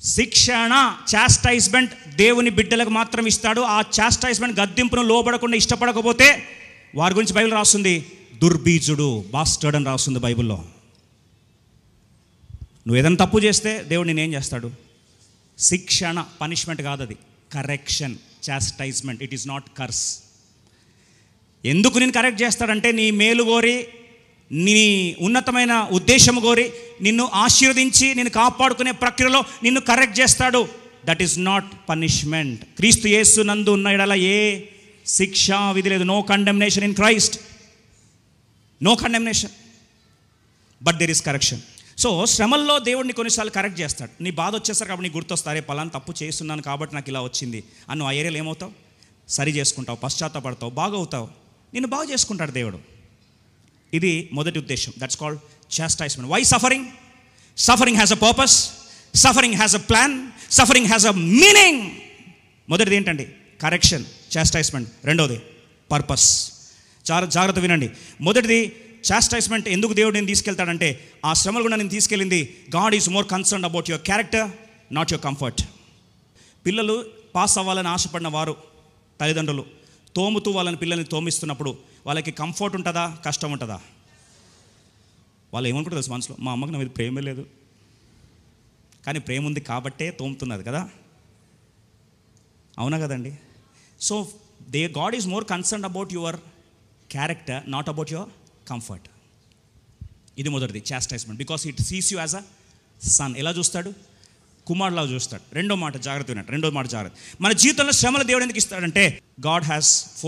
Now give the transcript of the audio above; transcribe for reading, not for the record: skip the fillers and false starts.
శిక్షణ, చాస్టైజ్మెంట్ దేవుని బిడ్డలకు మాత్రం ఇస్తాడు. ఆ చాస్టైజ్మెంట్ గద్దింపును లోబడకుండా ఇష్టపడకపోతే వారి గురించి బైబిల్ రాస్తుంది దుర్బీజుడు, బాస్టర్డ్ అని రాస్తుంది బైబిల్లో. నువ్వు ఏదైనా తప్పు చేస్తే దేవుడు నేనేం చేస్తాడు? శిక్షణ, పనిష్మెంట్ కాదు అది, correction, chastisement. It is not curse. ఎందుకు నేను కరెక్ట్ చేస్తాడంటే నీ మేలు కోరి, నీ ఉన్నతమైన ఉద్దేశం కోరి, నిన్ను ఆశీర్వదించి నిన్ను కాపాడుకునే ప్రక్రియలో నిన్ను కరెక్ట్ చేస్తాడు. That is not punishment. Kristu Yesu నందు ఉన్న ఎడల ఏ శిక్షా విధి లేదు. No condemnation in Christ, no condemnation, but there is correction. So శ్రమల్లో దేవుడిని కొన్నిసార్లు కరెక్ట్ చేస్తాడు. నీ బాధ వచ్చేసరికి కాబట్టి నీకు గుర్తొస్తారే పలానా తప్పు చేస్తున్నాను కాబట్టి నాకు ఇలా వచ్చింది అని నువ్వు ఆ ఏరియాలో ఏమవుతావు? సరి చేసుకుంటావు, పశ్చాత్తపడతావు, బాగవుతావు, నిన్ను బాగు చేసుకుంటాడు దేవుడు. ఇది మొదటి ఉద్దేశం. That's called chastisement. Why suffering? Suffering has a purpose, suffering has a plan, suffering has a meaning. మొదటిది ఏంటండి? Correction, chastisement. రెండోది పర్పస్. జాగ్రత్త వినండి. మొదటిది చాస్టైజ్మెంట్. ఎందుకు దేవుడు నేను తీసుకెళ్తాడంటే ఆ శ్రమలు కూడా నేను తీసుకెళ్ళింది God is more concern about your character, not your comfort. పిల్లలు పాస్ అవ్వాలని ఆశపడిన వారు తల్లిదండ్రులు తోముతూ వాళ్ళని పిల్లల్ని తోమిస్తున్నప్పుడు వాళ్ళకి కంఫర్ట్ ఉంటుందా, కష్టం ఉంటుందా? వాళ్ళు ఏమనుకుంటారు తెలుసు మనసులో, మా అమ్మకి నా మీద ప్రేమే లేదు, కానీ ప్రేమ ఉంది కాబట్టే తోముతున్నది కదా, అవునా కదండి? So God is more concern about your character, not about your comfort. ఇది మొదటిది, chastisement. Because it Cs you as a son. ఎలా చూస్తాడు? కుమారులా చూస్తాడు. రెండో మాట జాగ్రత్త వినండి. రెండో మాట జాగ్రత్త. మన జీవితంలో శ్రమలు దేవుడు ఎందుకు ఇస్తాడంటే గాడ్ హ్యాస్ 4